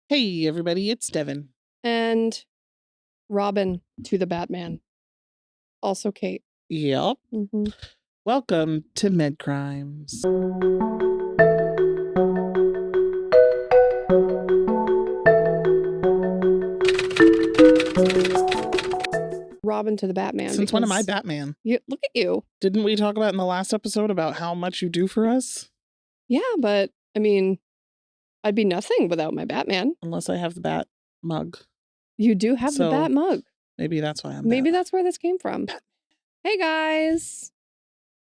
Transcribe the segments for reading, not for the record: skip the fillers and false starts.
Hey, everybody, it's Devon. And Robin to the Batman. Also Kate. Yep. Mm-hmm. Welcome to Medcrimes. Robin to the Batman. Since when am I Batman? Look at you. Didn't we talk about in the last episode about how much you do for us? Yeah, but I mean, I'd be nothing without my Batman. Unless I have the bat mug. You do have the Bat mug. Maybe that's why I'm Maybe that's where this came from. Hey, guys.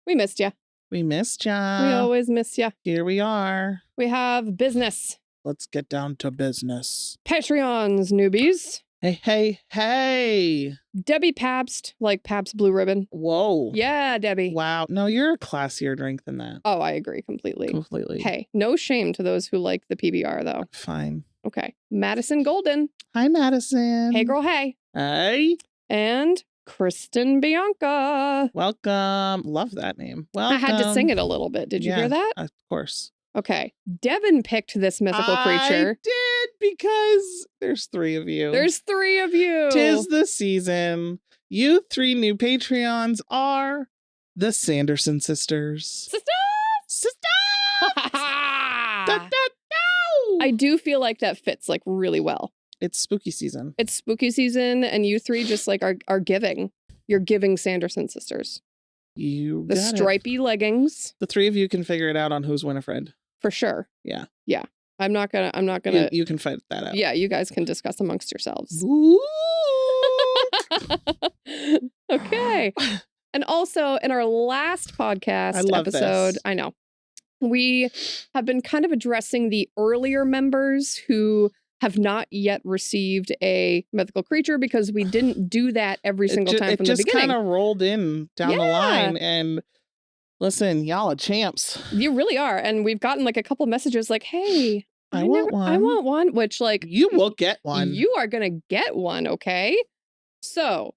We missed ya. We missed ya. We always miss ya. Here we are. We have business. Let's get down to business. Patreons, newbies. Hey, hey, hey. Debbie Pabst, like Pabst Blue Ribbon. Whoa. Yeah, Debbie. Wow. No, you're a classier drink than that. Oh, I agree completely. Completely. Hey, no shame to those who like the PBR, though. Fine. Okay. Madison Golden. Hi, Madison. Hey, girl, hey. Hey. And Kristen Bianca. Welcome. Love that name. Welcome. I had to sing it a little bit. Did you hear that? Of course. Okay. Devon picked this mythical creature. I did, because there's 3 of you. There's 3 of you. 'Tis the season. You 3 new Patreons are the Sanderson sisters. Sisters! I do feel like that fits like really well. It's spooky season. It's spooky season, and you 3 just like are giving. You're giving Sanderson sisters. You the got stripy leggings. The 3 of you can figure it out on who's Winifred. For sure. Yeah. Yeah. I'm not gonna you can fight that out. Yeah, you guys can discuss amongst yourselves. Ooh. Okay. And also in our last podcast episode, I know, we have been kind of addressing the earlier members who have not yet received a mythical creature, because we didn't do that every single time from the beginning. It just kind of rolled in down the line, and listen, y'all are champs. You really are. And we've gotten like a couple messages like, hey, I want one, which like you will get one. You are going to get one. Okay. So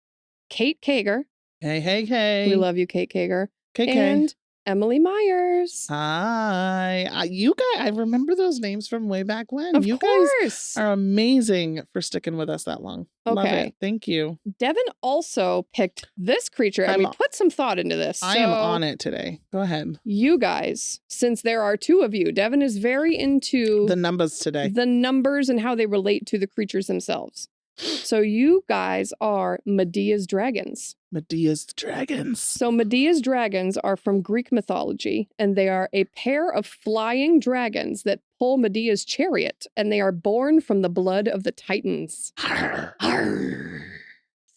Kate Kager. Hey, hey, hey. We love you, Kate Kager. KK. And Emily Myers. Hi. You guys, I remember those names from way back when. Of course. Guys are amazing for sticking with us that long. Okay. Love it. Thank you. Devon also picked this creature, and we put some thought into this. I am on it today. Go ahead. You guys, since there are 2 of you, Devon is very into the numbers today. The numbers and how they relate to the creatures themselves. So you guys are Medea's dragons. Medea's dragons. So Medea's dragons are from Greek mythology, and they are a pair of flying dragons that pull Medea's chariot, and they are born from the blood of the Titans. Arr. Arr.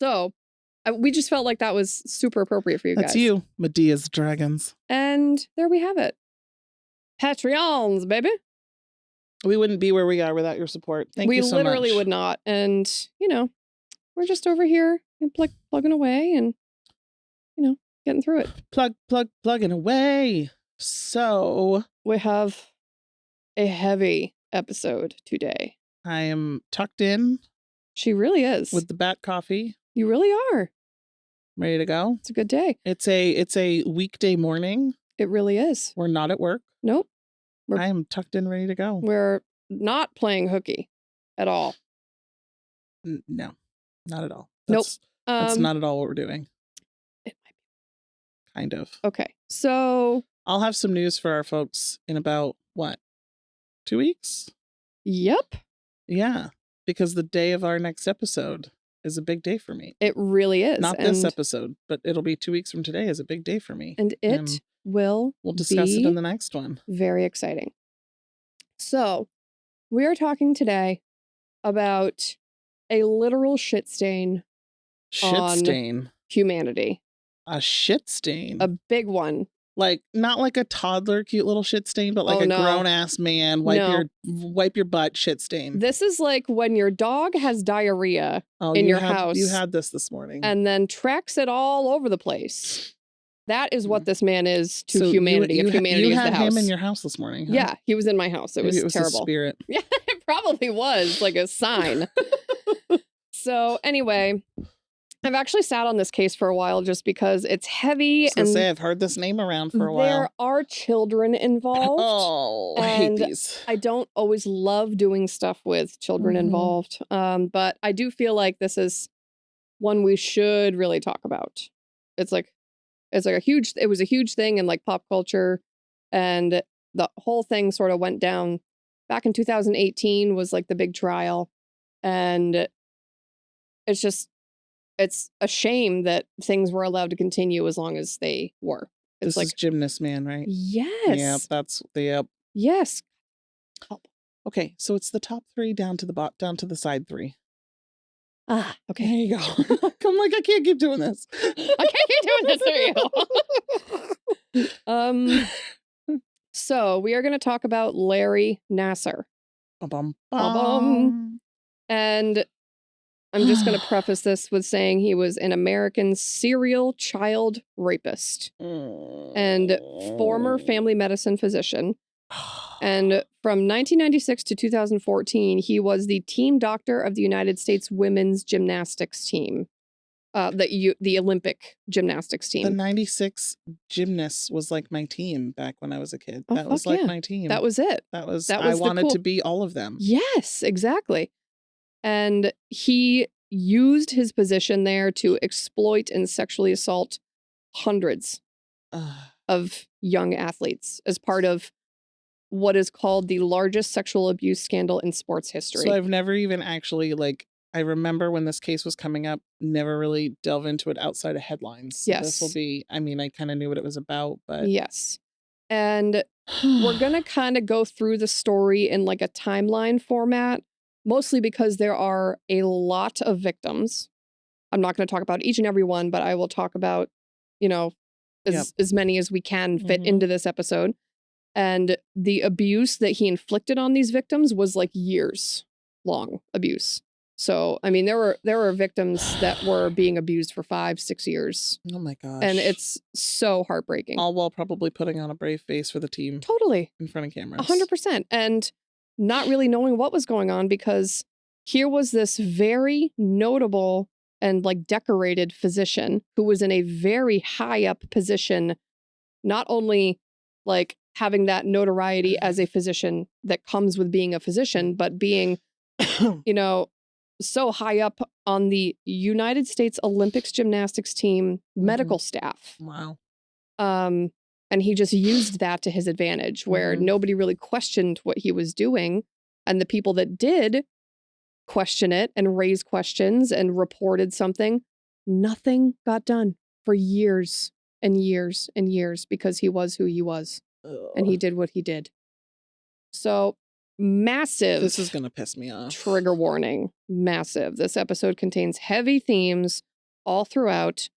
So we just felt like that was super appropriate for you guys. That's you, Medea's dragons. And there we have it. Patreons, baby. We wouldn't be where we are without your support. Thank you so much. We literally would not. And, you know, we're just over here plugging away and, you know, getting through it. Plugging away. So we have a heavy episode today. I am tucked in. She really is. With the bat coffee. You really are. Ready to go? It's a good day. It's a weekday morning. It really is. We're not at work. Nope. I am tucked in, ready to go. We're not playing hooky at all. No, not at all. Nope. That's not at all what we're doing. It might be. Kind of. Okay. So I'll have some news for our folks in about, 2 weeks? Yep. Yeah. Because the day of our next episode is a big day for me. It really is. Not this episode, but it'll be 2 weeks from today is a big day for me. And we'll discuss it in the next one. Very exciting. So we are talking today about a literal shit stain. On humanity. A shit stain. A big one. Like, not like a toddler cute little shit stain, but like a grown-ass man wipe your butt shit stain. This is like when your dog has diarrhea in your house. You had this morning. And then tracks it all over the place. That is what this man is to humanity. If humanity is the house. You had him in your house this morning, huh? Yeah, he was in my house. It was terrible. A spirit. Yeah, it probably was like a sign. So anyway, I've actually sat on this case for a while just because it's heavy. And say I've heard this name around for a while. There are children involved. Oh, I hate these. I don't always love doing stuff with children involved. But I do feel like this is one we should really talk about. It was a huge thing in like pop culture, and the whole thing sort of went down back in 2018 was like the big trial. And it's a shame that things were allowed to continue as long as they were. This is Gymnast Man, right? Yes. Yep. Yes. Okay, so it's the top 3 down to the side 3. Ah, okay. There you go. I'm like, I can't keep doing this. I can't keep doing this for you. So we are going to talk about Larry Nassar. And I'm just going to preface this with saying he was an American serial child rapist and former family medicine physician. And from 1996 to 2014, he was the team doctor of the United States women's gymnastics team, the Olympic gymnastics team. The 96 gymnasts was like my team back when I was a kid. That was like my team. That was it. I wanted to be all of them. Yes, exactly. And he used his position there to exploit and sexually assault hundreds of young athletes as part of what is called the largest sexual abuse scandal in sports history. So I've never even actually, I remember when this case was coming up, never really delve into it outside of headlines. So yes. This will be, I kind of knew what it was about, but. Yes. And we're going to kind of go through the story in like a timeline format, mostly because there are a lot of victims. I'm not going to talk about each and every one, but I will talk about, as many as we can fit into this episode. And the abuse that he inflicted on these victims was like years long abuse. So, there were victims that were being abused for 5-6 years. Oh my gosh. And it's so heartbreaking. All while probably putting on a brave face for the team. Totally. In front of cameras. 100%. And not really knowing what was going on, because here was this very notable and like decorated physician who was in a very high up position, not only like having that notoriety as a physician that comes with being a physician, but being, so high up on the United States Olympics gymnastics team medical staff. Wow. And he just used that to his advantage, where nobody really questioned what he was doing. And the people that did question it and raise questions and reported something, nothing got done for years and years and years, because he was who he was. And he did what he did. So massive. This is going to piss me off. Trigger warning. Massive. This episode contains heavy themes all throughout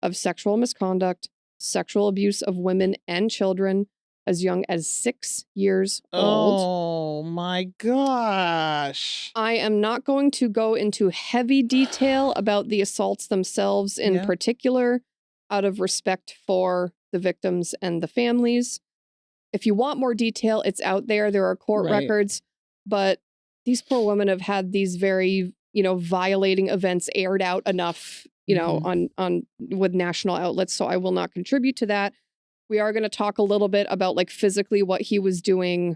of sexual misconduct, sexual abuse of women and children as young as 6 years old. Oh my gosh. I am not going to go into heavy detail about the assaults themselves in particular, out of respect for the victims and the families. If you want more detail, it's out there. There are court records, but these poor women have had these very, violating events aired out enough, on with national outlets. So I will not contribute to that. We are going to talk a little bit about like physically what he was doing,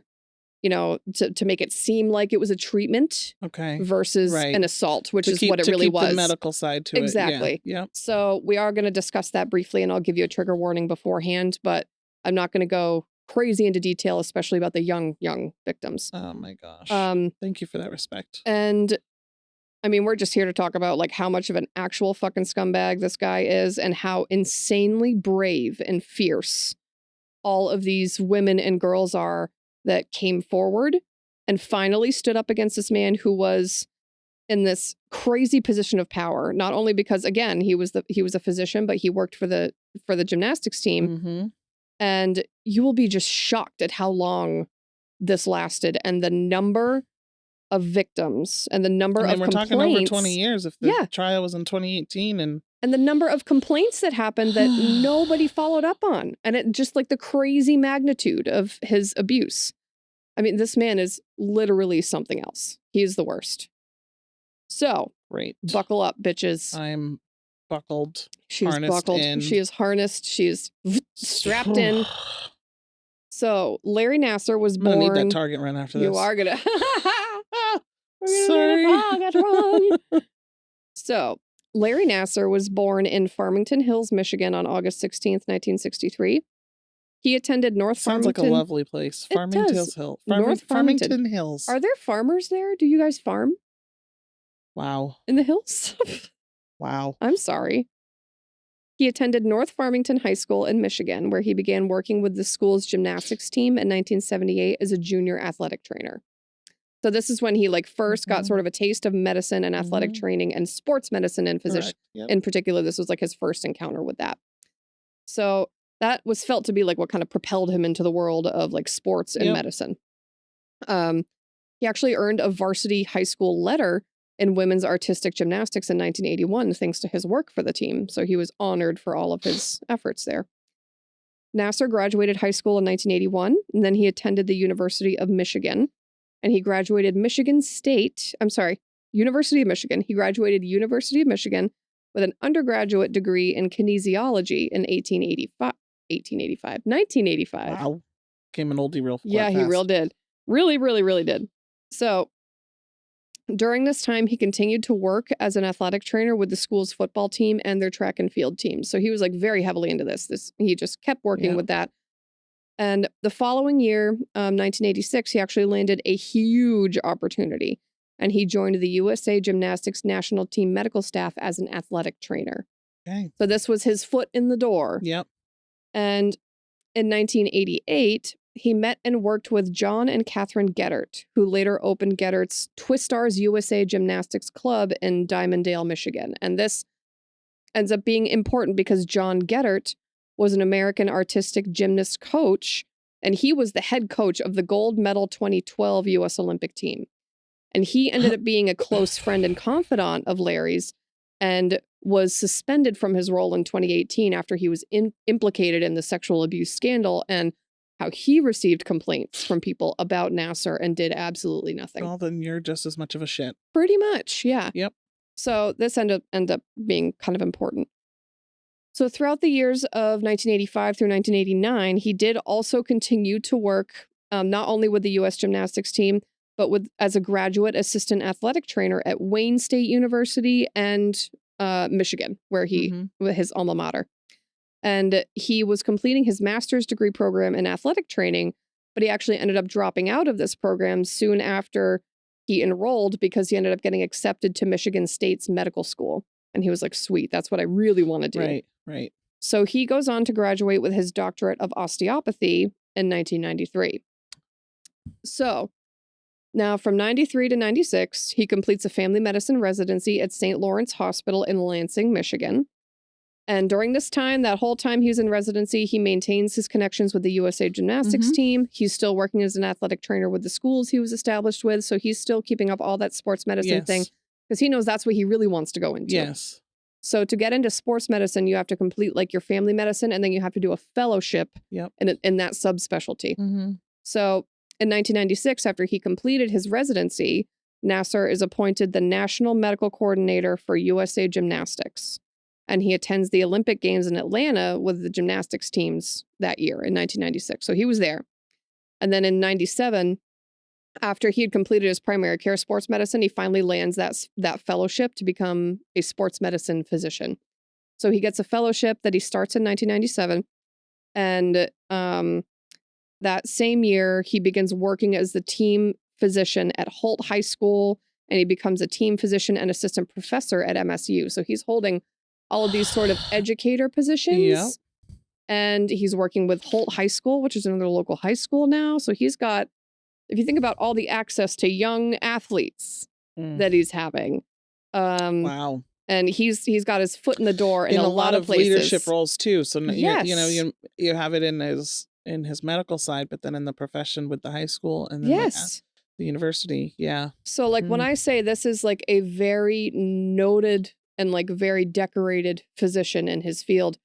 to make it seem like it was a treatment versus an assault, which is what it really was. The medical side to it. Exactly. Yeah. So we are going to discuss that briefly, and I'll give you a trigger warning beforehand, but I'm not going to go crazy into detail, especially about the young victims. Oh my gosh. Thank you for that respect. And we're just here to talk about like how much of an actual fucking scumbag this guy is, and how insanely brave and fierce all of these women and girls are that came forward and finally stood up against this man who was in this crazy position of power. Not only because, again, he was a physician, but he worked for the gymnastics team. And you will be just shocked at how long this lasted, and the number of victims and the number of complaints. We're talking over 20 years if the trial was in 2018. And the number of complaints that happened that nobody followed up on. And it just like the crazy magnitude of his abuse. This man is literally something else. He is the worst. So, buckle up, bitches. I'm buckled. She is harnessed buckled. in. She is harnessed. She is strapped in. So Larry Nassar was born. I'm gonna need that Target run after this. You are gonna. Sorry. Target run. So Larry Nassar was born in Farmington Hills, Michigan, on August 16th, 1963. He attended North Sounds Farmington. like a lovely place. Farmington Hills. North Farmington Hills. Are there farmers there? Do you guys farm? Wow. In the hills? Wow. I'm sorry. He attended North Farmington High School in Michigan, where he began working with the school's gymnastics team in 1978 as a junior athletic trainer. So this is when he first got sort of a taste of medicine and athletic training and sports medicine and physician. Yep. In particular, this was his first encounter with that. So that was felt to be what kind of propelled him into the world of sports and medicine. He actually earned a varsity high school letter in women's artistic gymnastics in 1981, thanks to his work for the team. So he was honored for all of his efforts there. Nassar graduated high school in 1981, and then he attended the University of Michigan, and he graduated University of Michigan. He graduated University of Michigan with an undergraduate degree in kinesiology in 1985. Wow. Came an oldie real fast. Yeah, he real did. Really, really, really did. So during this time, he continued to work as an athletic trainer with the school's football team and their track and field team. So he was very heavily into this. He just kept working with that. And the following year, 1986, he actually landed a huge opportunity. And he joined the USA Gymnastics national team medical staff as an athletic trainer. Okay. So this was his foot in the door. Yep. And in 1988, he met and worked with John and Catherine Geddert, who later opened Geddert's Twistars USA Gymnastics Club in Dimondale, Michigan. And this ends up being important because John Geddert was an American artistic gymnast coach, and he was the head coach of the gold medal 2012 U.S. Olympic team. And he ended up being a close friend and confidant of Larry's and was suspended from his role in 2018 after he was implicated in the sexual abuse scandal and how he received complaints from people about Nassar and did absolutely nothing. Well, then you're just as much of a shit. Pretty much, yeah. Yep. So this ended up being kind of important. So throughout the years of 1985 through 1989, he did also continue to work not only with the U.S. gymnastics team, but as a graduate assistant athletic trainer at Wayne State University and Michigan, where his alma mater. And he was completing his master's degree program in athletic training, but he actually ended up dropping out of this program soon after he enrolled because he ended up getting accepted to Michigan State's medical school. And he was like, sweet, that's what I really want to do. Right. So he goes on to graduate with his doctorate of osteopathy in 1993. So now from 93 to 96, he completes a family medicine residency at St. Lawrence Hospital in Lansing, Michigan. And during this time, that whole time he's in residency, he maintains his connections with the USA Gymnastics team. He's still working as an athletic trainer with the schools he was established with. So he's still keeping up all that sports medicine thing because he knows that's what he really wants to go into. Yes. So to get into sports medicine, you have to complete your family medicine, and then you have to do a fellowship in that subspecialty. So in 1996, after he completed his residency, Nassar is appointed the National Medical Coordinator for USA Gymnastics. And he attends the Olympic Games in Atlanta with the gymnastics teams that year in 1996. So he was there. And then in 97, after he had completed his primary care sports medicine, he finally lands that fellowship to become a sports medicine physician. So he gets a fellowship that he starts in 1997. And that same year, he begins working as the team physician at Holt High School, and he becomes a team physician and assistant professor at MSU. So he's holding all of these sort of educator positions. Yep. And he's working with Holt High School, which is another local high school now. So he's got, if you think about all the access to young athletes that he's having. Wow. And he's got his foot in the door in a lot of places. Leadership roles too. So yes. you have it in his medical side, but then in the profession with the high school and then the university. Yeah. So when I say this is a very noted and very decorated physician in his field,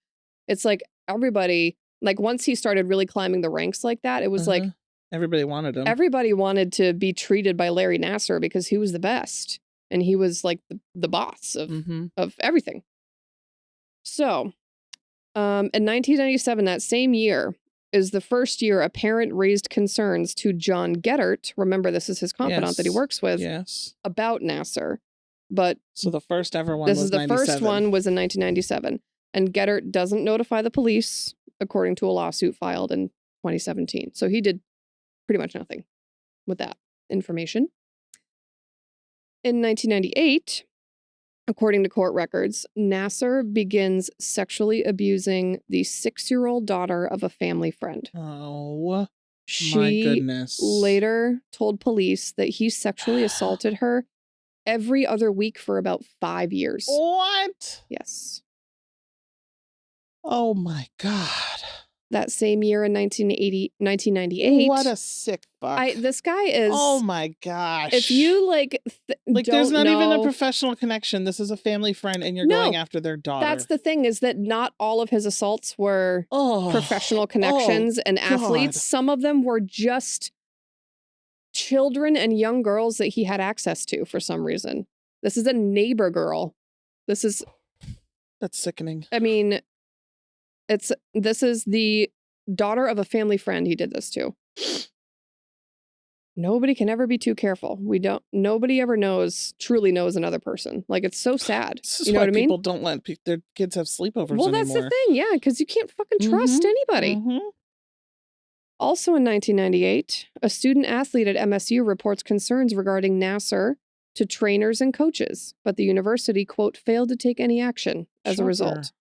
it's everybody, once he started really climbing the ranks like that, it was everybody wanted him. Everybody wanted to be treated by Larry Nassar because he was the best. And he was the boss of everything. So, in 1997, that same year, is the first year a parent raised concerns to John Geddert. Remember, this is his confidant that he works with. Yes. About Nassar. But so the first ever one this was is the 97. first one was in 1997. And Geddert doesn't notify the police, according to a lawsuit filed in 2017. So he did pretty much nothing with that information. In 1998, according to court records, Nassar begins sexually abusing the 6-year-old daughter of a family friend. Oh, she my goodness. Later told police that he sexually assaulted her every other week for about 5 years. What? Yes. Oh my God. That same year in 1998. What a sick fuck. This guy is... Oh my gosh. If you there's not even a professional connection. This is a family friend and you're going after their daughter. That's the thing, is that not all of his assaults were professional connections and athletes. Some of them were just children and young girls that he had access to for some reason. This is a neighbor girl. That's sickening. I mean, this is the daughter of a family friend he did this to. Nobody can ever be too careful. Nobody ever truly knows another person. Like, it's so sad. This is why people don't let their kids have sleepovers anymore. Well, that's the thing, yeah, because you can't fucking trust anybody. Also in 1998, a student athlete at MSU reports concerns regarding Nassar to trainers and coaches, but the university, quote, failed to take any action as a result.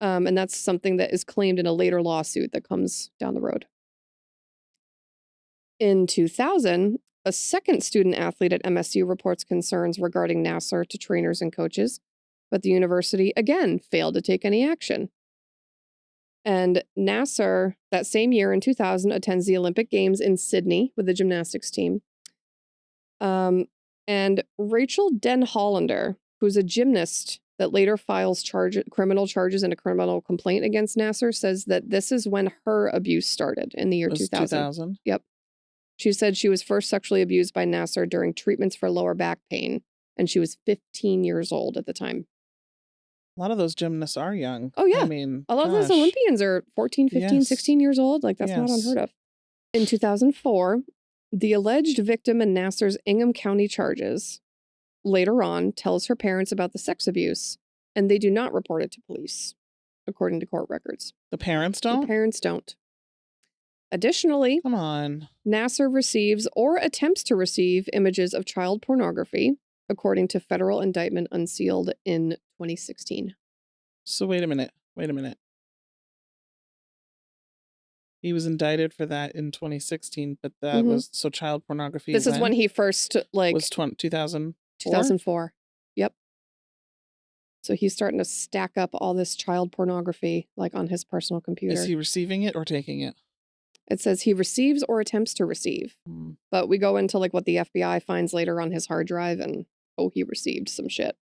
And that's something that is claimed in a later lawsuit that comes down the road. In 2000, a second student athlete at MSU reports concerns regarding Nassar to trainers and coaches, but the university, again, failed to take any action. And Nassar, that same year in 2000, attends the Olympic Games in Sydney with the gymnastics team. And Rachel Den Hollander, who's a gymnast that later files criminal charges and a criminal complaint against Nassar, says that this is when her abuse started in the year 2000. Yep. She said she was first sexually abused by Nassar during treatments for lower back pain, and she was 15 years old at the time. A lot of those gymnasts are young. Oh, yeah. I mean, a lot of those Olympians are 14, 15, 16 years old. Like, that's not unheard of. In 2004, the alleged victim in Nassar's Ingham County charges later on tells her parents about the sex abuse, and they do not report it to police, according to court records. The parents don't? The parents don't. Additionally, come on, Nassar receives or attempts to receive images of child pornography, according to federal indictment unsealed in 2016. So wait a minute. He was indicted for that in 2016, but that was child pornography. This is when he first was 2000. 2004. Yep. So he's starting to stack up all this child pornography on his personal computer. Is he receiving it or taking it? It says he receives or attempts to receive. But we go into what the FBI finds later on his hard drive, and he received some shit.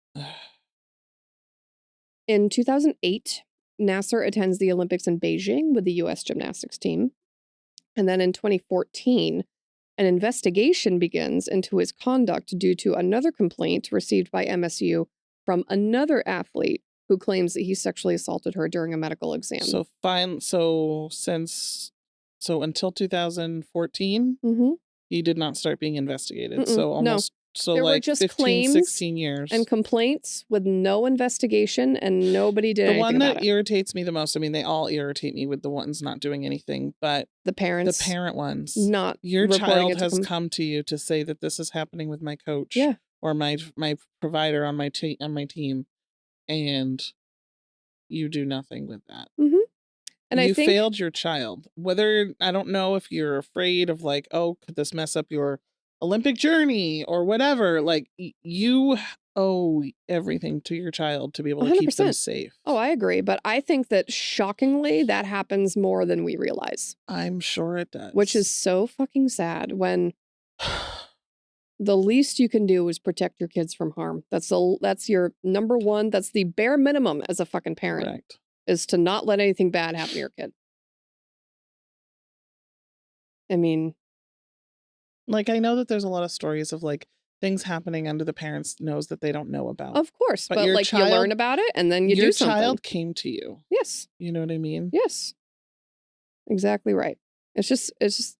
In 2008, Nassar attends the Olympics in Beijing with the U.S. gymnastics team. And then in 2014, an investigation begins into his conduct due to another complaint received by MSU from another athlete who claims that he sexually assaulted her during a medical exam. So until 2014, he did not start being investigated. So almost there were just 15, claims 16 years. And complaints with no investigation, and nobody did anything about it. The one that irritates me the most, I mean, they all irritate me with the ones not doing anything, but the parent ones. Not your child has come to you to say that this is happening with my coach or my provider on my team, and you do nothing with that. And I think failed your child. Whether, I don't know if you're afraid of could this mess up your Olympic journey or whatever, you owe everything to your child to be able to 100%. Keep them safe. Oh, I agree. But I think that shockingly, that happens more than we realize. I'm sure it does. Which is so fucking sad when the least you can do is protect your kids from harm. That's your number one. That's the bare minimum as a fucking parent. Correct. Is to not let anything bad happen to your kid. I mean, I know that there's a lot of stories of things happening under the parents' nose that they don't know about. Of course, but like you learn about it and then you do something. Your child came to you. Yes. You know what I mean? Yes. Exactly right. It's just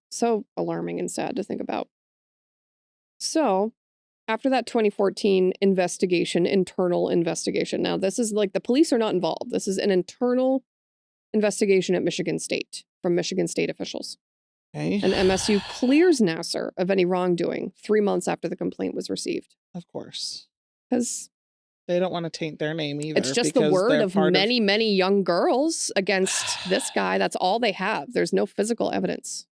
so alarming and sad to think about. So, after that 2014 internal investigation, now this is like the police are not involved. This is an internal investigation at Michigan State from Michigan State officials. Okay. And MSU clears Nassar of any wrongdoing 3 months after the complaint was received. Of course. Because they don't want to taint their name either. It's just the word of many young girls against this guy. That's all they have. There's no physical evidence,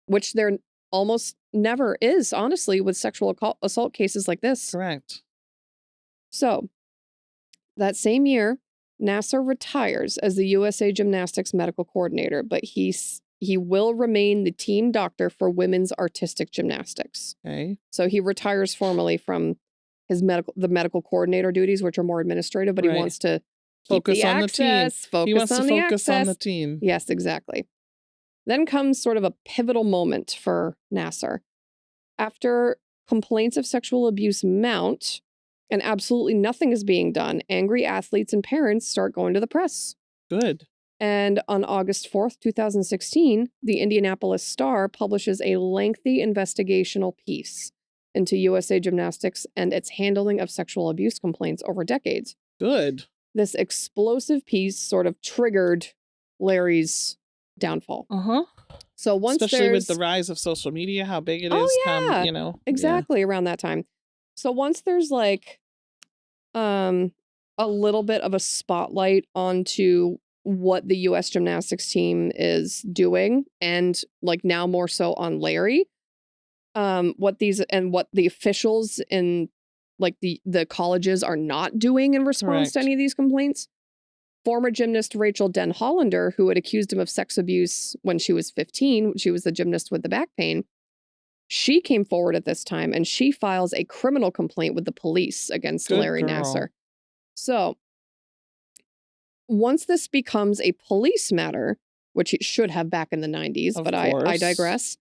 which there almost never is, honestly, with sexual assault cases like this. Correct. So, that same year, Nassar retires as the USA Gymnastics medical coordinator, but he will remain the team doctor for women's artistic gymnastics. Okay. So he retires formally from his medical coordinator duties, which are more administrative, but he wants to focus on the team. He wants to focus on the team. Yes, exactly. Then comes sort of a pivotal moment for Nassar. After complaints of sexual abuse mount and absolutely nothing is being done, angry athletes and parents start going to the press. Good. And on August 4th, 2016, the Indianapolis Star publishes a lengthy investigational piece into USA Gymnastics and its handling of sexual abuse complaints over decades. Good. This explosive piece sort of triggered Larry's downfall. So once especially with the rise of social media, how big it is, exactly around that time. So once there's like a little bit of a spotlight onto what the US gymnastics team is doing, and like now more so on Larry, what the officials in like the colleges are not doing in response to any of these complaints. Former gymnast Rachel Den Hollander, who had accused him of sex abuse when she was 15, she was the gymnast with the back pain. She came forward at this time and she files a criminal complaint with the police against Larry Nassar. So once this becomes a police matter, which it should have back in the 90s, but I digress,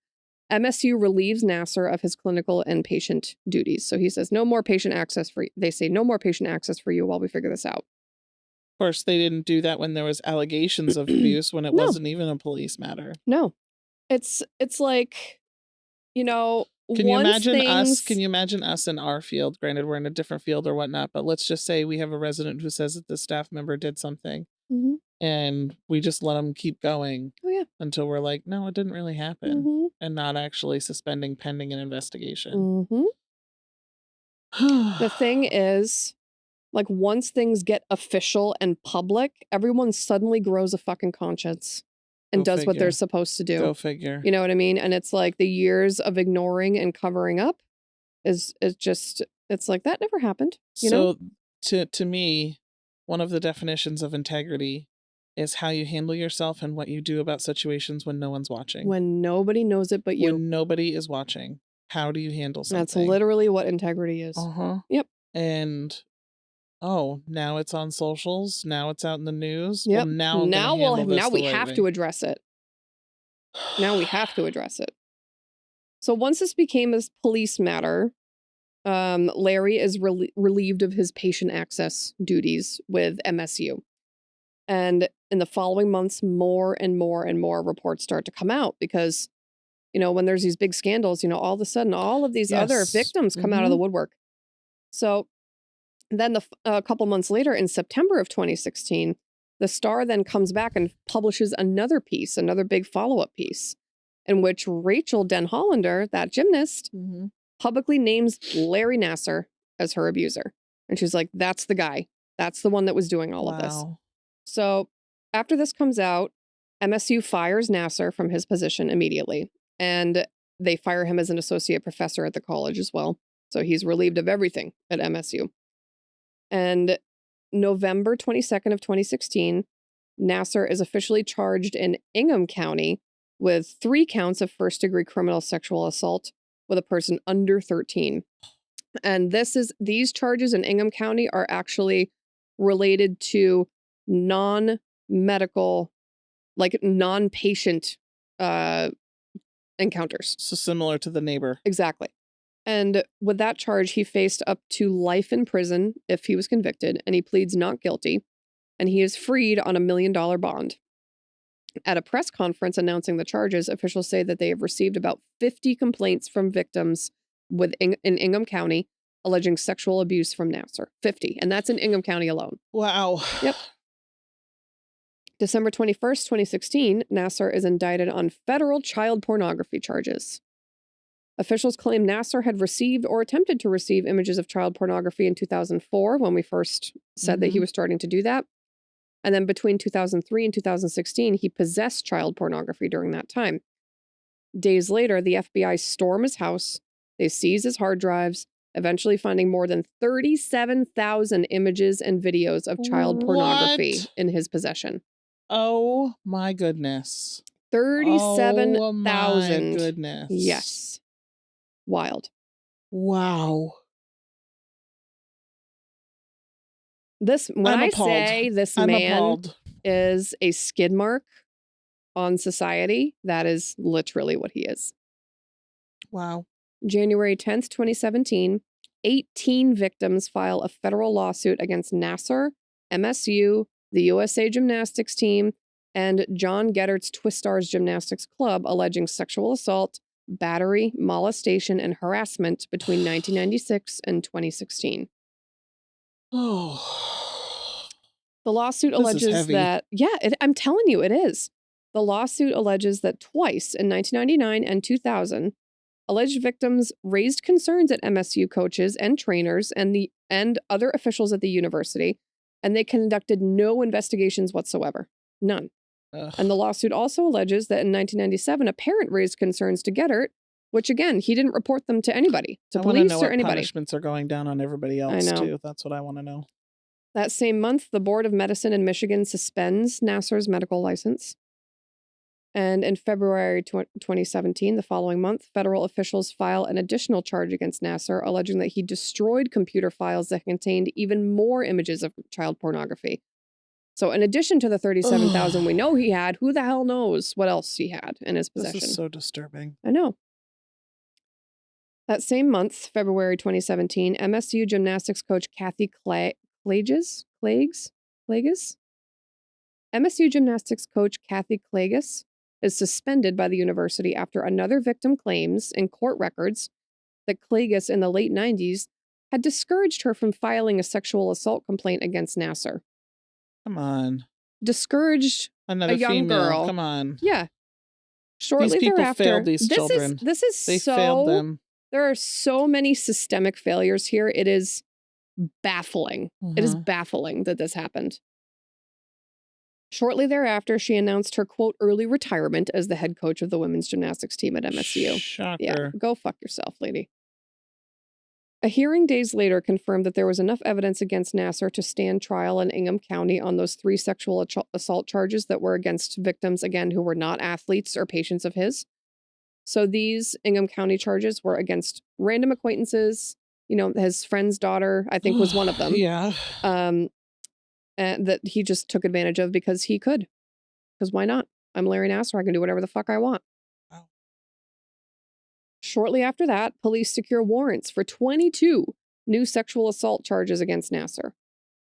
MSU relieves Nassar of his clinical and patient duties. So he says, no more patient access for you. They say, no more patient access for you while we figure this out. Of course, they didn't do that when there was allegations of abuse when it wasn't even a police matter. No. It's like, Can you imagine us in our field? Granted, we're in a different field or whatnot, but let's just say we have a resident who says that the staff member did something and we just let them keep going until we're like, no, it didn't really happen, and not actually suspending pending an investigation. The thing is, like, once things get official and public, everyone suddenly grows a fucking conscience and does what they're supposed to do. Go figure. You know what I mean? And it's like the years of ignoring and covering up is just, it's like that never happened. You know? To me, one of the definitions of integrity is how you handle yourself and what you do about situations when no one's watching. When nobody knows it but you. When nobody is watching. How do you handle something? That's literally what integrity is. Yep. And now it's on socials. Now it's out in the news. Yep. Well, now we have to address it. Now we have to address it. So once this became a police matter, Larry is relieved of his patient access duties with MSU. And in the following months, more and more and more reports start to come out because, when there's these big scandals, all of a sudden, all of these other victims come out of the woodwork. So then a couple months later, in September of 2016, the Star then comes back and publishes another big follow-up piece, in which Rachel Den Hollander, that gymnast, publicly names Larry Nassar as her abuser. And she's like, that's the guy. That's the one that was doing all of this. So after this comes out, MSU fires Nassar from his position immediately. And they fire him as an associate professor at the college as well. So he's relieved of everything at MSU. And November 22nd of 2016, Nassar is officially charged in Ingham County with 3 counts of first-degree criminal sexual assault with a person under 13. And these charges in Ingham County are actually related to non-medical, like non-patient encounters. So similar to the neighbor. Exactly. And with that charge, he faced up to life in prison if he was convicted, and he pleads not guilty, and he is freed on $1 million bond. At a press conference announcing the charges, officials say that they have received about 50 complaints from victims in Ingham County alleging sexual abuse from Nassar. 50. And that's in Ingham County alone. Wow. Yep. December 21st, 2016, Nassar is indicted on federal child pornography charges. Officials claim Nassar had received or attempted to receive images of child pornography in 2004 when we first said that he was starting to do that. And then between 2003 and 2016, he possessed child pornography during that time. Days later, the FBI storm his house. They seize his hard drives, eventually finding more than 37,000 images and videos of child pornography in his possession. Oh my goodness. 37,000. Oh my goodness. Yes. Wild. Wow. When I say this man is a skid mark on society, that is literally what he is. Wow. January 10th, 2017, 18 victims file a federal lawsuit against Nassar, MSU, the USA Gymnastics team, and John Geddert's Twistars Gymnastics Club alleging sexual assault, battery, molestation, and harassment between 1996 and 2016. Oh. The lawsuit alleges that, I'm telling you, it is. The lawsuit alleges that twice in 1999 and 2000, alleged victims raised concerns at MSU coaches and trainers and other officials at the university, and they conducted no investigations whatsoever. None. Ugh. And the lawsuit also alleges that in 1997, a parent raised concerns to Geddert, which again, he didn't report them to anybody, to police or anybody. Punishments are going down on everybody else too. That's what I want to know. That same month, the Board of Medicine in Michigan suspends Nassar's medical license. And in February 2017, the following month, federal officials file an additional charge against Nassar, alleging that he destroyed computer files that contained even more images of child pornography. So in addition to the 37,000 we know he had, who the hell knows what else he had in his possession? This is so disturbing. I know. That same month, February 2017, MSU gymnastics coach Kathy Klages? MSU gymnastics coach Kathy Klages is suspended by the university after another victim claims in court records that Klages in the late 90s had discouraged her from filing a sexual assault complaint against Nassar. Come on. Discouraged a young female. girl. Come on. Yeah. Shortly these people thereafter, failed these children. They failed them. There are so many systemic failures here. It is baffling. It is baffling that this happened. Shortly thereafter, she announced her, quote, early retirement as the head coach of the women's gymnastics team at MSU. Shocker. Yeah, go fuck yourself, lady. A hearing days later confirmed that there was enough evidence against Nassar to stand trial in Ingham County on those 3 sexual assault charges that were against victims, again, who were not athletes or patients of his. So these Ingham County charges were against random acquaintances. You know, his friend's daughter, I think, was one of them. Yeah. And that he just took advantage of because he could. Because why not? I'm Larry Nassar. I can do whatever the fuck I want. Wow. Shortly after that, police secure warrants for 22 new sexual assault charges against Nassar.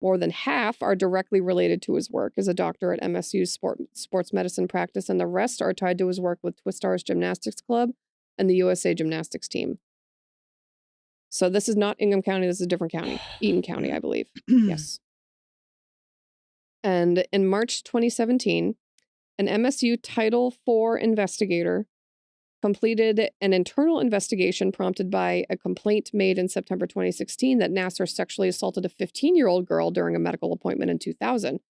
More than half are directly related to his work as a doctor at MSU's sports medicine practice, and the rest are tied to his work with Twistars Gymnastics Club and the USA Gymnastics team. So this is not Ingham County. This is a different county. Eaton County, I believe. Yes. And in March 2017, an MSU Title IV investigator completed an internal investigation prompted by a complaint made in September 2016 that Nassar sexually assaulted a 15-year-old girl during a medical appointment in 2000.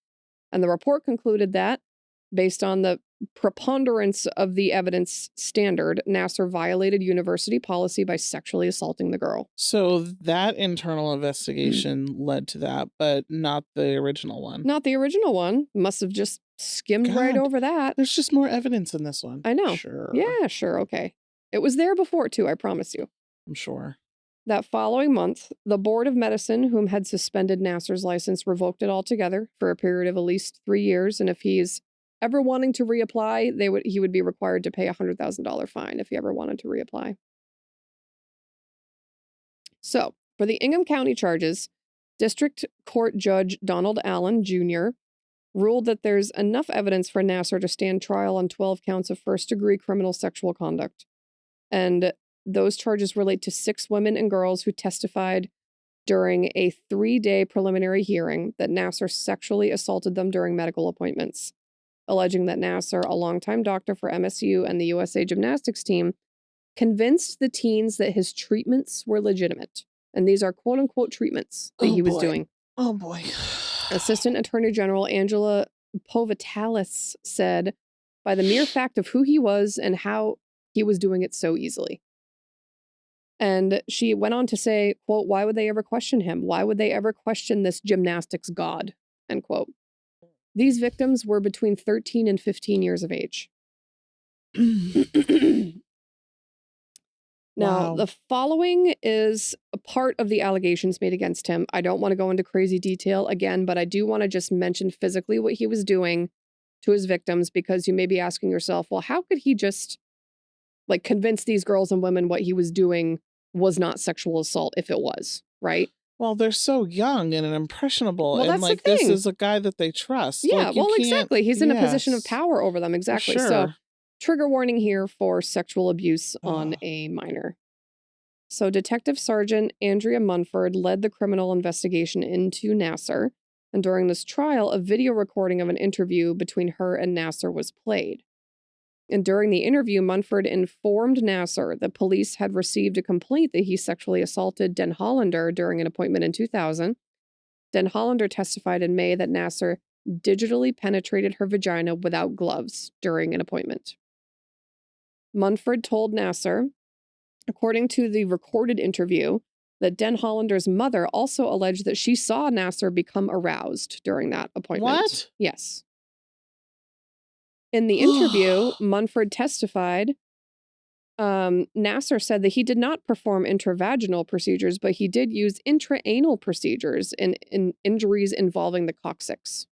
And the report concluded that, based on the preponderance of the evidence standard, Nassar violated university policy by sexually assaulting the girl. So that internal investigation led to that, but not the original one. Not the original one. Must have just skimmed right over that. There's just more evidence in this one. I know. Sure. Yeah, sure. Okay. It was there before, too, I promise you. I'm sure. That following month, the Board of Medicine, whom had suspended Nassar's license, revoked it altogether for a period of at least 3 years. And if he's ever wanting to reapply, he would be required to pay a $100,000 fine if he ever wanted to reapply. So, for the Ingham County charges, District Court Judge Donald Allen Jr. ruled that there's enough evidence for Nassar to stand trial on 12 counts of first-degree criminal sexual conduct. And those charges relate to 6 women and girls who testified during a 3-day preliminary hearing that Nassar sexually assaulted them during medical appointments, alleging that Nassar, a longtime doctor for MSU and the USA Gymnastics team, convinced the teens that his treatments were legitimate. And these are quote-unquote treatments that he was doing. Oh, boy. Assistant Attorney General Angela Povitalis said, by the mere fact of who he was and how he was doing it so easily. And she went on to say, quote, why would they ever question him? Why would they ever question this gymnastics god? End quote. These victims were between 13 and 15 years of age. Now, the following is a part of the allegations made against him. I don't want to go into crazy detail again, but I do want to just mention physically what he was doing to his victims, because you may be asking yourself, well, how could he just like convince these girls and women what he was doing was not sexual assault if it was, right? Well, they're so young and impressionable. Well, and that's like, the thing. this is a guy that they trust. Yeah, like, well, exactly. He's in a position of power over them. Exactly. Sure. So, trigger warning here for sexual abuse on a minor. So, Detective Sergeant Andrea Munford led the criminal investigation into Nassar. And during this trial, a video recording of an interview between her and Nassar was played. And during the interview, Munford informed Nassar that police had received a complaint that he sexually assaulted Den Hollander during an appointment in 2000. Den Hollander testified in May that Nassar digitally penetrated her vagina without gloves during an appointment. Munford told Nassar, according to the recorded interview, that Den Hollander's mother also alleged that she saw Nassar become aroused during that appointment. What? Yes. In the interview, Munford testified, Nassar said that he did not perform intravaginal procedures, but he did use intraanal procedures in injuries involving the coccyx.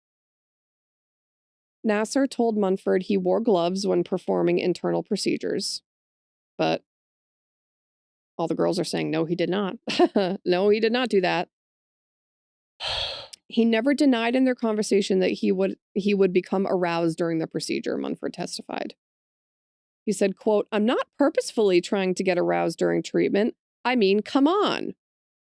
Nassar told Munford he wore gloves when performing internal procedures, but all the girls are saying, no, he did not. No, he did not do that. He never denied in their conversation that he would become aroused during the procedure, Munford testified. He said, quote, I'm not purposefully trying to get aroused during treatment. I mean, come on.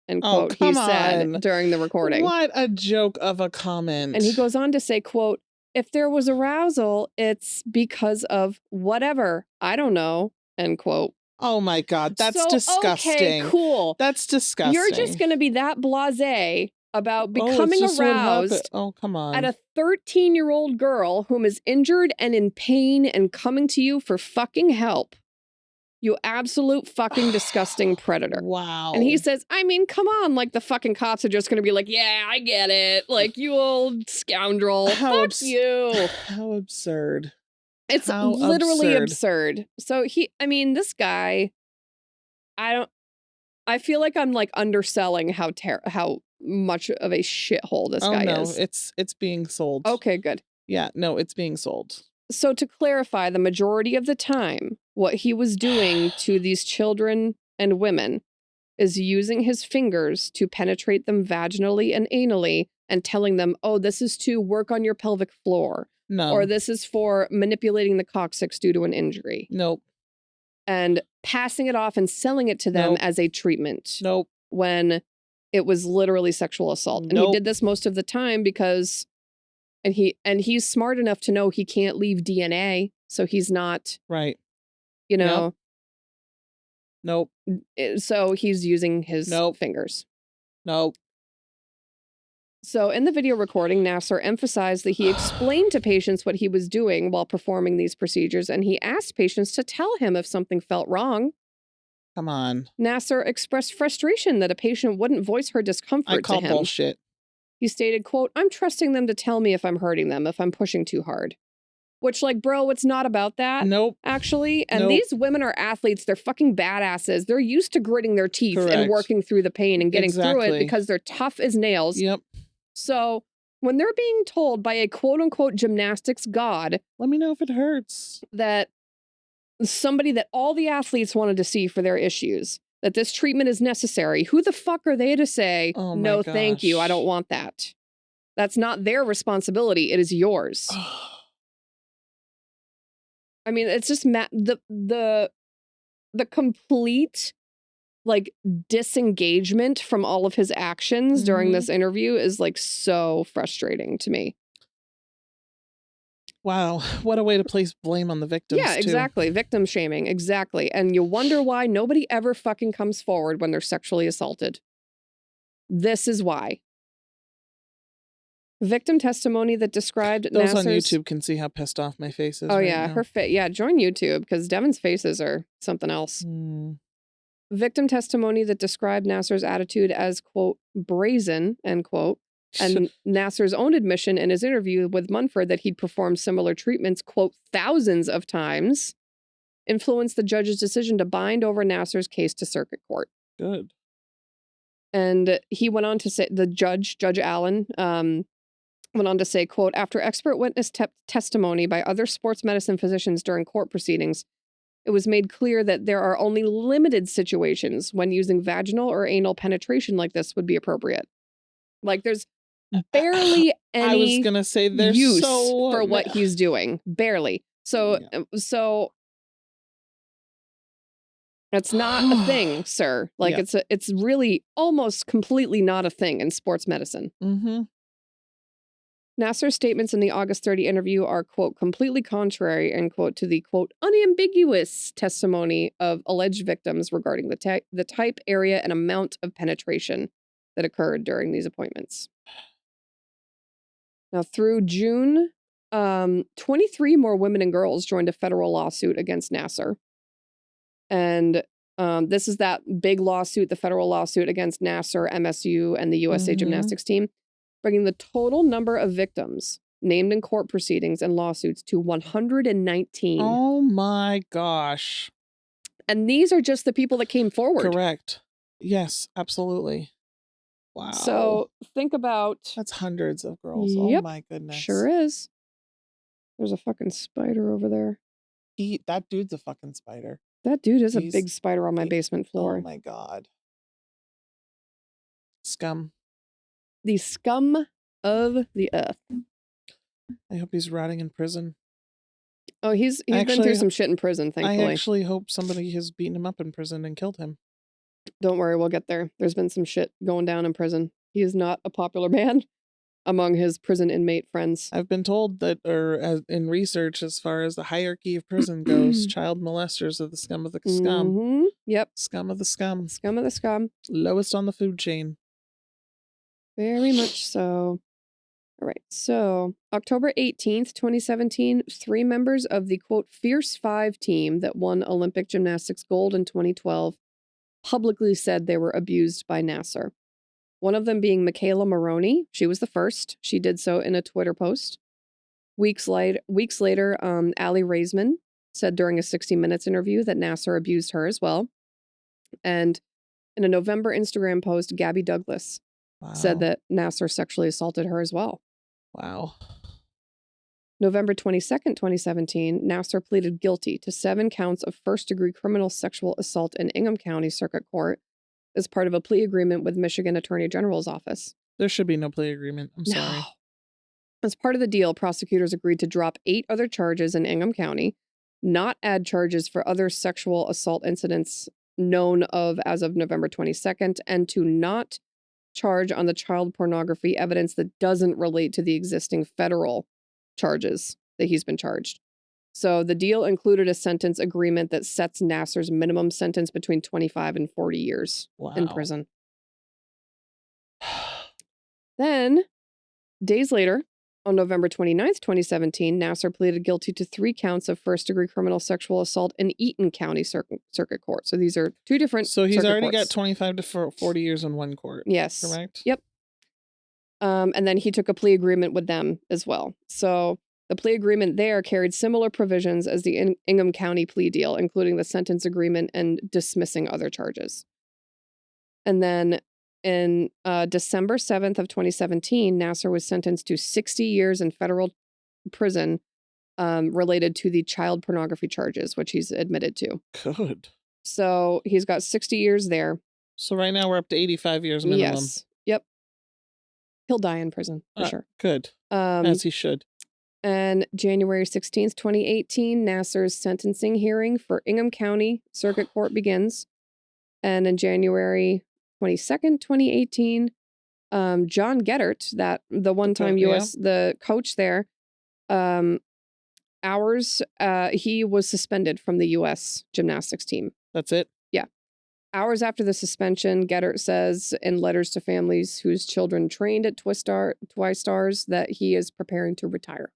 End quote, he said during the recording. What a joke of a comment. And he goes on to say, quote, if there was arousal, it's because of whatever. I don't know. End quote. Oh my God, that's disgusting. Okay, cool. That's disgusting. You're just going to be that blasé about becoming aroused come on. at a 13-year-old girl whom is injured and in pain and coming to you for fucking help. You absolute fucking disgusting predator. Wow. And he says, I mean, come on. Like, the fucking cops are just going to be like, yeah, I get it. Like, you old scoundrel. Fuck you. How absurd. It's literally absurd. So this guy, I feel like I'm like underselling how much of a shithole this guy is. It's being sold. Okay, good. Yeah, no, it's being sold. So to clarify, the majority of the time, what he was doing to these children and women is using his fingers to penetrate them vaginally and anally and telling them, oh, this is to work on your pelvic floor. No. Or this is for manipulating the coccyx due to an injury. Nope. And passing it off and selling it to them as a treatment. Nope. When it was literally sexual assault. And he did this most of the time because he's smart enough to know he can't leave DNA, so he's not right. You know. Nope. So he's using his fingers. Nope. So in the video recording, Nassar emphasized that he explained to patients what he was doing while performing these procedures, and he asked patients to tell him if something felt wrong. Come on. Nassar expressed frustration that a patient wouldn't voice her discomfort to him. I call bullshit. He stated, quote, I'm trusting them to tell me if I'm hurting them, if I'm pushing too hard. Which, like, bro, it's not about that. Nope. Actually. And these women are athletes. They're fucking badasses. They're used to gritting their teeth and working through the pain and getting through it because they're tough as nails. Yep. So when they're being told by a quote-unquote gymnastics god... Let me know if it hurts. ...that somebody that all the athletes wanted to see for their issues that this treatment is necessary, who the fuck are they to say, no, thank you, I don't want that? That's not their responsibility. It is yours. I mean, it's just the complete like disengagement from all of his actions during this interview is like so frustrating to me. Wow, what a way to place blame on the victims. Yeah, exactly. Too. Victim shaming, exactly. And you wonder why nobody ever fucking comes forward when they're sexually assaulted. This is why. Victim testimony that described those Nassar's... on YouTube can see how pissed off my face is. Oh right yeah, now. her face. Yeah, join YouTube because Devon's faces are something else. Victim testimony that described Nassar's attitude as, quote, brazen, end quote, and Nassar's own admission in his interview with Munford that he'd performed similar treatments, quote, thousands of times, influenced the judge's decision to bind over Nassar's case to circuit court. Good. And he went on to say, the Judge Allen, went on to say, quote, after expert witness testimony by other sports medicine physicians during court proceedings, it was made clear that there are only limited situations when using vaginal or anal penetration like this would be appropriate. Like there's barely any I was gonna say there's use for what he's doing. Barely. So it's not a thing, sir. Like it's really almost completely not a thing in sports medicine. Nassar's statements in the August 30 interview are, quote, completely contrary, end quote, to the, quote, unambiguous testimony of alleged victims regarding the type, area, and amount of penetration that occurred during these appointments. Now, through June, 23 more women and girls joined a federal lawsuit against Nassar. And this is that big lawsuit, the federal lawsuit against Nassar, MSU, and the USA Gymnastics team, bringing the total number of victims named in court proceedings and lawsuits to 119. Oh my gosh. And these are just the people that came forward. Correct. Yes, absolutely. Wow. So think about... That's hundreds of girls. Yep, oh my goodness. Sure is. There's a fucking spider over there. That dude's a fucking spider. That dude is a big spider on my basement floor. Oh my God. Scum. The scum of the earth. I hope he's rotting in prison. Oh, he's been through some shit in prison, thankfully. I actually hope somebody has beaten him up in prison and killed him. Don't worry, we'll get there. There's been some shit going down in prison. He is not a popular man among his prison inmate friends. I've been told that, in research, as far as the hierarchy of prison goes, child molesters are the scum of the scum. Yep. Scum of the scum. Scum of the scum. Lowest on the food chain. Very much so. All right. So, October 18th, 2017, 3 members of the, quote, Fierce 5 team that won Olympic gymnastics gold in 2012 publicly said they were abused by Nassar. One of them being Michaela Maroney. She was the first. She did so in a Twitter post. Weeks later, Allie Raisman said during a 60 Minutes interview that Nassar abused her as well. And in a November Instagram post, Gabby Douglas said that Nassar sexually assaulted her as well. Wow. November 22nd, 2017, Nassar pleaded guilty to 7 counts of first-degree criminal sexual assault in Ingham County Circuit Court as part of a plea agreement with Michigan Attorney General's office. There should be no plea agreement. I'm sorry. No. As part of the deal, prosecutors agreed to drop 8 other charges in Ingham County, not add charges for other sexual assault incidents known of as of November 22nd, and to not charge on the child pornography evidence that doesn't relate to the existing federal charges that he's been charged. So the deal included a sentence agreement that sets Nassar's minimum sentence between 25 and 40 years in prison. Then, days later, on November 29th, 2017, Nassar pleaded guilty to 3 counts of first-degree criminal sexual assault in Eaton County Circuit Court. So these are 2 different So he's already courts. got 25 to 40 years in one court. Yes. Correct? Yep. And then he took a plea agreement with them as well. So the plea agreement there carried similar provisions as the Ingham County plea deal, including the sentence agreement and dismissing other charges. And then in December 7th of 2017, Nassar was sentenced to 60 years in federal prison related to the child pornography charges, which he's admitted to. Good. So he's got 60 years there. So right now we're up to 85 years minimum. Yes. Yep. He'll die in prison for sure. Good. As he should. And January 16th, 2018, Nassar's sentencing hearing for Ingham County Circuit Court begins. And in January 22nd, 2018, John Geddert, the one-time the coach there, he was suspended from the U.S. gymnastics team. That's it? Yeah. Hours after the suspension, Geddert says in letters to families whose children trained at TwiStars that he is preparing to retire.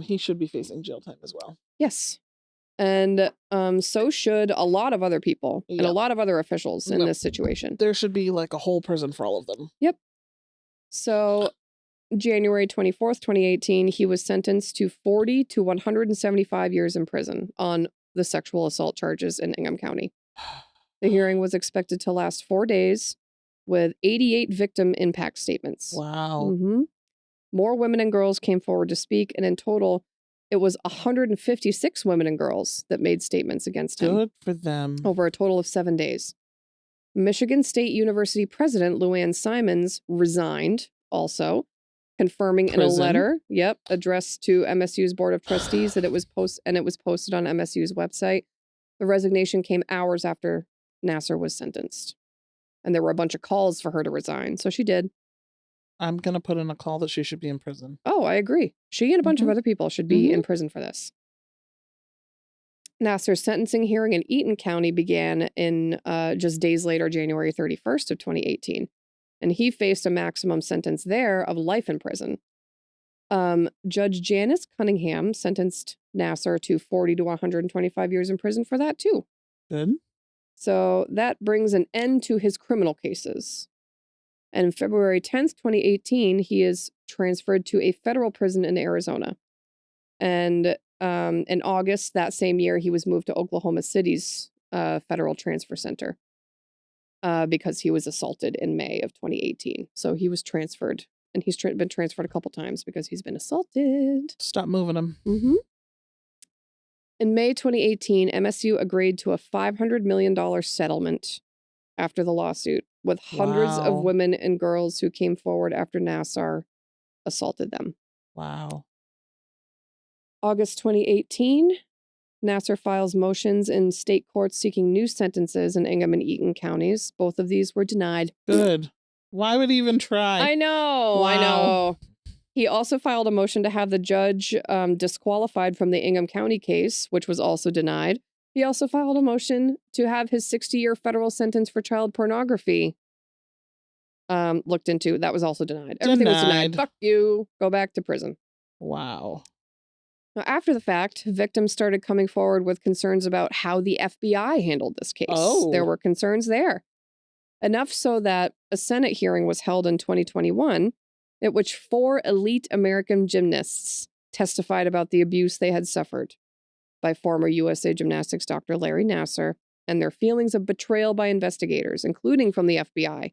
He should be facing jail time as well. Yes. And so should a lot of other people and a lot of other officials in this situation. There should be like a whole prison for all of them. Yep. So January 24th, 2018, he was sentenced to 40 to 175 years in prison on the sexual assault charges in Ingham County. The hearing was expected to last 4 days with 88 victim impact statements. Wow. More women and girls came forward to speak, and in total, it was 156 women and girls that made statements against him. Good for them. Over a total of 7 days. Michigan State University President Luann Simons resigned also, confirming in a letter, addressed to MSU's Board of Trustees that it was posted on MSU's website. The resignation came hours after Nassar was sentenced. And there were a bunch of calls for her to resign, so she did. I'm going to put in a call that she should be in prison. Oh, I agree. She and a bunch of other people should be in prison for this. Nassar's sentencing hearing in Eaton County began in just days later, January 31st of 2018. And he faced a maximum sentence there of life in prison. Judge Janice Cunningham sentenced Nassar to 40 to 125 years in prison for that too. Good. So that brings an end to his criminal cases. And February 10th, 2018, he is transferred to a federal prison in Arizona. And in August that same year, he was moved to Oklahoma City's federal transfer center because he was assaulted in May of 2018. So he was transferred, and he's been transferred a couple times because he's been assaulted. Stop moving him. In May 2018, MSU agreed to a $500 million settlement after the lawsuit, with hundreds of women and girls who came forward after Nassar assaulted them. Wow. August 2018, Nassar files motions in state courts seeking new sentences in Ingham and Eaton counties. Both of these were denied. Good. Why would he even try? I know. Wow. I know. He also filed a motion to have the judge disqualified from the Ingham County case, which was also denied. He also filed a motion to have his 60-year federal sentence for child pornography looked into. That was also denied. Everything was denied. Fuck you. Go back to prison. Wow. Now, after the fact, victims started coming forward with concerns about how the FBI handled this case. Oh. There were concerns there. Enough so that a Senate hearing was held in 2021 at which 4 elite American gymnasts testified about the abuse they had suffered by former USA Gymnastics Dr. Larry Nassar and their feelings of betrayal by investigators, including from the FBI,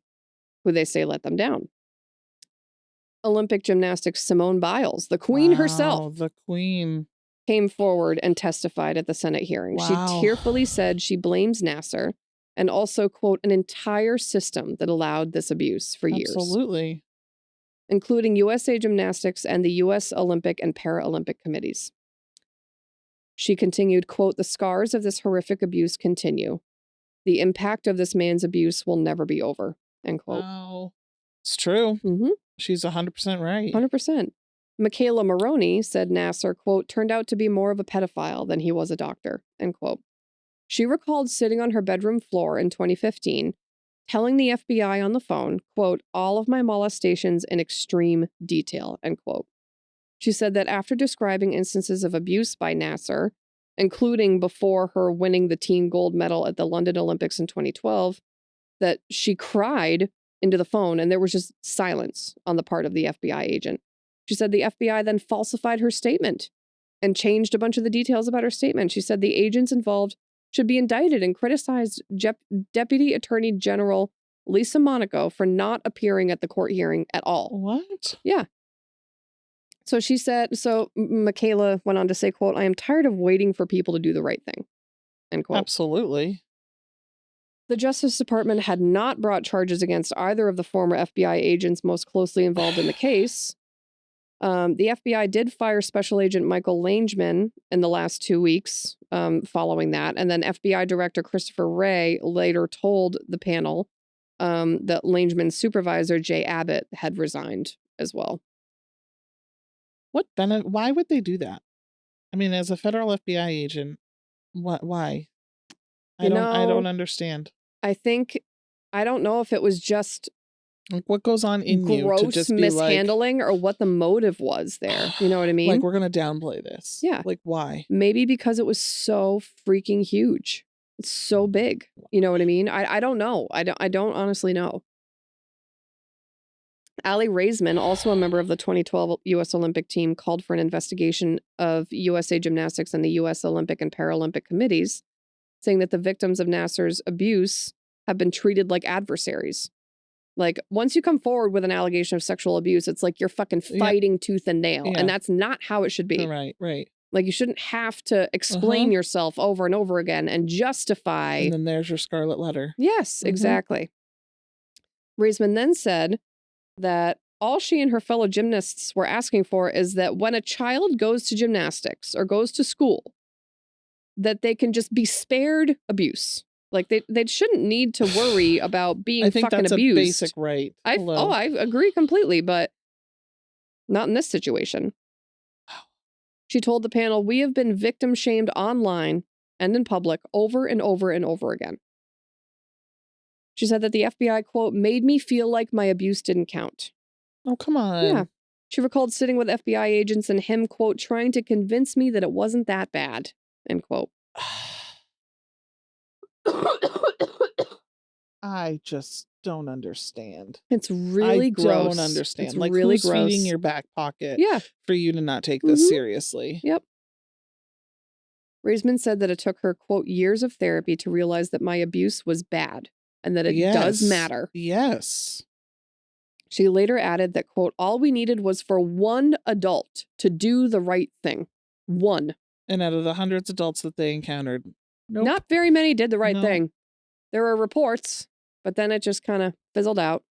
who they say let them down. Olympic gymnastics Simone Biles, the queen herself, the queen, came forward and testified at the Senate hearing. She tearfully said she blames Nassar and also, quote, an entire system that allowed this abuse for years. Absolutely. Including USA Gymnastics and the U.S. Olympic and Paralympic committees. She continued, quote, the scars of this horrific abuse continue. The impact of this man's abuse will never be over, end quote. Wow. It's true. She's 100% right. 100%. Michaela Maroney said Nassar, quote, turned out to be more of a pedophile than he was a doctor, end quote. She recalled sitting on her bedroom floor in 2015, telling the FBI on the phone, quote, all of my molestations in extreme detail, end quote. She said that after describing instances of abuse by Nassar, including before her winning the teen gold medal at the London Olympics in 2012, that she cried into the phone and there was just silence on the part of the FBI agent. She said the FBI then falsified her statement and changed a bunch of the details about her statement. She said the agents involved should be indicted and criticized Deputy Attorney General Lisa Monaco for not appearing at the court hearing at all. What? Yeah. So she said, Michaela went on to say, quote, I am tired of waiting for people to do the right thing, End quote. Absolutely. The Justice Department had not brought charges against either of the former FBI agents most closely involved in the case. The FBI did fire Special Agent Michael Langeman in the last 2 weeks following that. And then FBI Director Christopher Wray later told the panel that Langeman's supervisor, Jay Abbott, had resigned as well. Why would they do that? I mean, as a federal FBI agent, why? I don't understand. I don't know if it was just like what goes on in you to just be mishandling or what the motive was there. You know what I mean? Like, we're going to downplay this. Yeah. Like, why? Maybe because it was so freaking huge. It's so big. You know what I mean? I don't know. I don't honestly know. Aly Raisman, also a member of the 2012 U.S. Olympic team, called for an investigation of USA Gymnastics and the U.S. Olympic and Paralympic committees, saying that the victims of Nassar's abuse have been treated like adversaries. Like, once you come forward with an allegation of sexual abuse, it's like you're fucking fighting tooth and nail. Yeah. And that's not how it should be. Right. Like, you shouldn't have to explain yourself over and over again and justify. And then there's your scarlet letter. Yes, exactly. Raisman then said that all she and her fellow gymnasts were asking for is that when a child goes to gymnastics or goes to school, that they can just be spared abuse. Like, they shouldn't need to worry about being fucking abused. I think that's a basic right. I agree completely, but not in this situation. She told the panel, "We have been victim shamed online and in public over and over and over again." She said that the FBI, quote, "made me feel like my abuse didn't count." Oh, come on. Yeah. She recalled sitting with FBI agents and him, quote, "trying to convince me that it wasn't that bad," end quote. I just don't understand. It's really gross. I don't understand. It's like, really who's gross. feeding your back pocket for you to not take this seriously? Yep. Raisman said that it took her, quote, "years of therapy to realize that my abuse was bad and that it does matter." Yes. She later added that, quote, "all we needed was for one adult to do the right thing." One. And out of the hundreds of adults that they encountered, not very many did the right thing. There were reports, but then it just kind of fizzled out.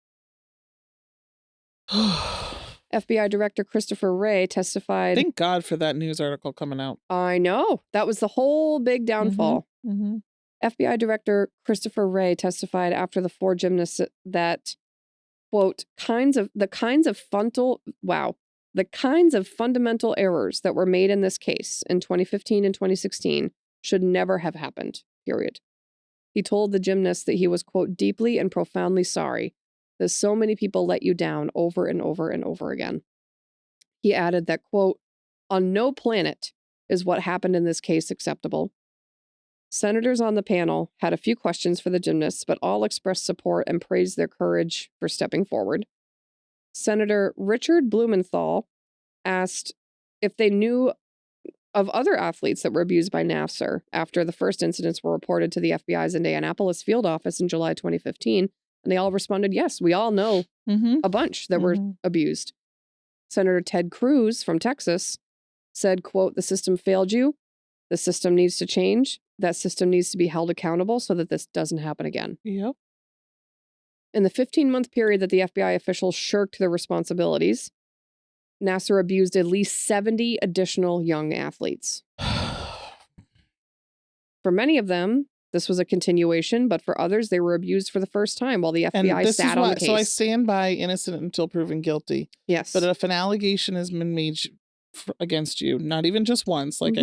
FBI Director Christopher Wray testified. Thank God for that news article coming out. I know. That was the whole big downfall. FBI Director Christopher Wray testified after the 4 gymnasts that, quote, the kinds of fundamental errors that were made in this case in 2015 and 2016 should never have happened, period. He told the gymnasts that he was, quote, "deeply and profoundly sorry that so many people let you down over and over and over again." He added that, quote, "on no planet is what happened in this case acceptable." Senators on the panel had a few questions for the gymnasts, but all expressed support and praised their courage for stepping forward. Senator Richard Blumenthal asked if they knew of other athletes that were abused by Nassar after the first incidents were reported to the FBI's Indianapolis field office in July 2015. And they all responded, yes, we all know a bunch that were abused. Senator Ted Cruz from Texas said, quote, "the system failed you. The system needs to change. That system needs to be held accountable so that this doesn't happen again." Yep. In the 15-month period that the FBI officials shirked their responsibilities, Nassar abused at least 70 additional young athletes. For many of them, this was a continuation, but for others, they were abused for the first time while the FBI sat on the case. So I stand by innocent until proven guilty. Yes. But if an allegation has been made against you, not even just once, like,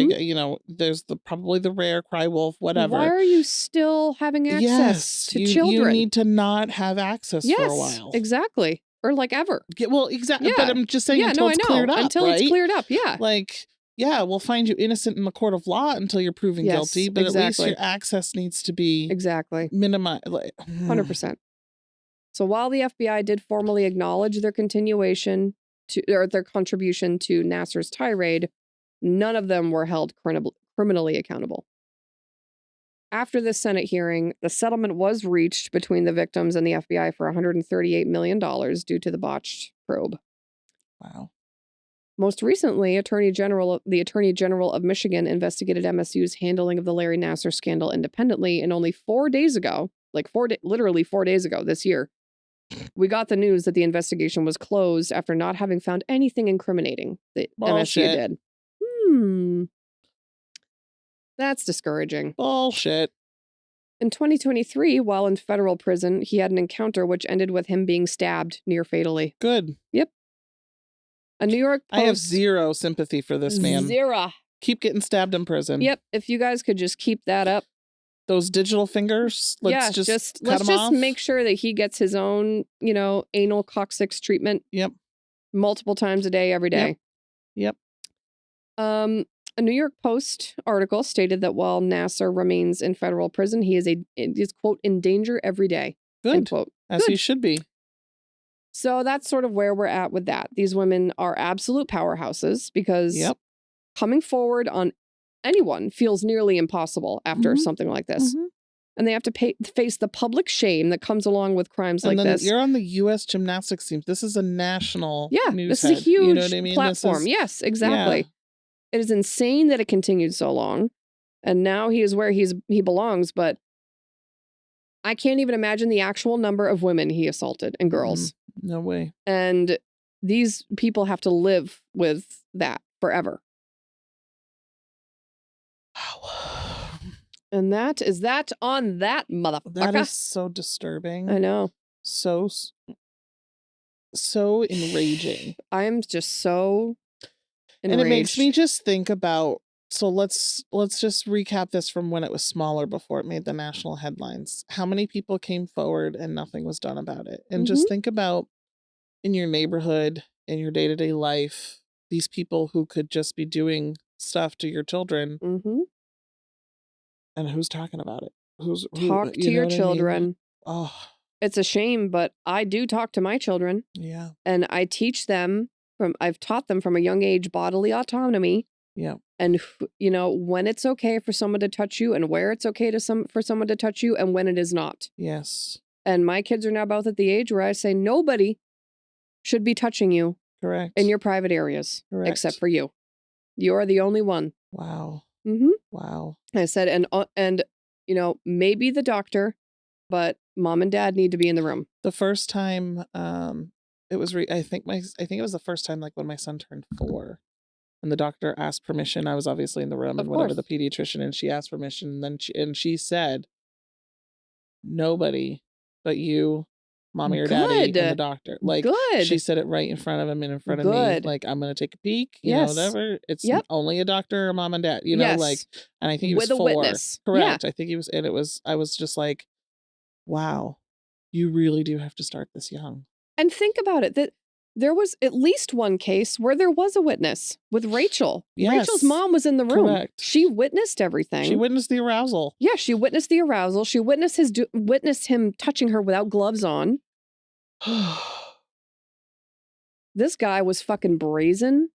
there's probably the rare cry wolf, whatever. Why are you still having access to children? You need to not have access for a while. Exactly. Or like ever. Well, exactly. Yeah. But I'm just saying until it's cleared up. Until it's cleared up, yeah. Like, yeah, we'll find you innocent in the court of law until you're proven guilty, but at least your access needs to be minimized. 100%. So while the FBI did formally acknowledge their contribution to Nassar's tirade, none of them were held criminally accountable. After this Senate hearing, the settlement was reached between the victims and the FBI for $138 million due to the botched probe. Wow. Most recently, the Attorney General of Michigan investigated MSU's handling of the Larry Nassar scandal independently, and only 4 days ago, literally 4 days ago this year, we got the news that the investigation was closed after not having found anything incriminating that MSU did. That's discouraging. Bullshit. In 2023, while in federal prison, he had an encounter which ended with him being stabbed near fatally. Good. Yep. A New York Post... I have zero sympathy for this man. Zero. Keep getting stabbed in prison. Yep. If you guys could just keep that up. Those digital fingers, let's just make sure that he gets his own, anal coccyx treatment. Yep. Multiple times a day, every day. Yep. A New York Post article stated that while Nassar remains in federal prison, he is quote, in danger every day. Good. End quote. As he should be. So that's sort of where we're at with that. These women are absolute powerhouses because coming forward on anyone feels nearly impossible after something like this. And they have to face the public shame that comes along with crimes like this. You're on the U.S. gymnastics team. This is a national news this is a huge you know what I mean? platform. Yes, exactly. It is insane that it continued so long. And now he is where he belongs. But I can't even imagine the actual number of women he assaulted and girls. No way. And these people have to live with that forever. Wow. And that is that on that motherfucker. That is so disturbing. I know. So enraging. I am just so enraged. And it makes me just think about, so let's just recap this from when it was smaller before it made the national headlines. How many people came forward and nothing was done about it? And just think about in your neighborhood, in your day-to-day life, these people who could just be doing stuff to your children. And who's talking about it? Talk to your children. I mean? Oh, it's a shame, but I do talk to my children. Yeah. And I teach them I've taught them from a young age bodily autonomy. Yeah. And, when it's okay for someone to touch you and where it's okay for someone to touch you and when it is not. Yes. And my kids are now both at the age where I say nobody should be touching you. Correct. In your private areas. Correct. Except for you. You're the only one. Wow. Wow. I said, and maybe the doctor, but mom and dad need to be in the room. The first time, it was, I think it was the first time, like when my son turned 4 and the doctor asked permission. I was obviously in the room and whatever, the pediatrician, and she asked permission. And then she said, nobody but you, mommy or daddy, and the doctor. Like, she said it right in front of him and in front of me. Like, I'm going to take a peek, whatever. It's only a doctor or mom and dad, like, and I think he was 4. Witness. Correct. I think he was, and I was just like, wow, you really do have to start this young. And think about it, that there was at least one case where there was a witness with Rachel. Yes. Rachel's mom was in the room. Correct. She witnessed everything. She witnessed the arousal. Yeah, she witnessed the arousal. She witnessed him touching her without gloves on. This guy was fucking brazen.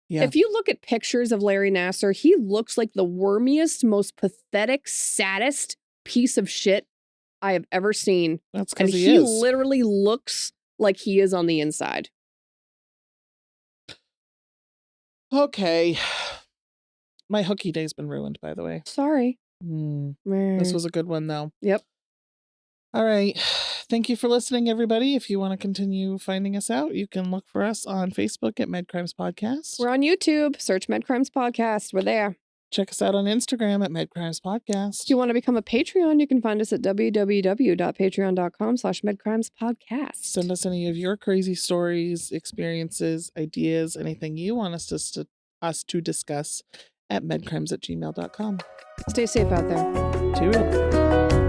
Yeah. If you look at pictures of Larry Nassar, he looks like the wormiest, most pathetic, saddest piece of shit I have ever seen. That's because he is. Literally looks like he is on the inside. Okay. My hooky day's been ruined, by the way. Sorry. This was a good one, though. Yep. All right. Thank you for listening, everybody. If you want to continue finding us out, you can look for us on Facebook at Medcrimes Podcast. We're on YouTube. Search Medcrimes Podcast. We're there. Check us out on Instagram at Medcrimes Podcast. If you want to become a Patreon, you can find us at www.patreon.com/medcrimespodcast. Send us any of your crazy stories, experiences, ideas, anything you want us to discuss at medcrimes@gmail.com. Stay safe out there. Toodle.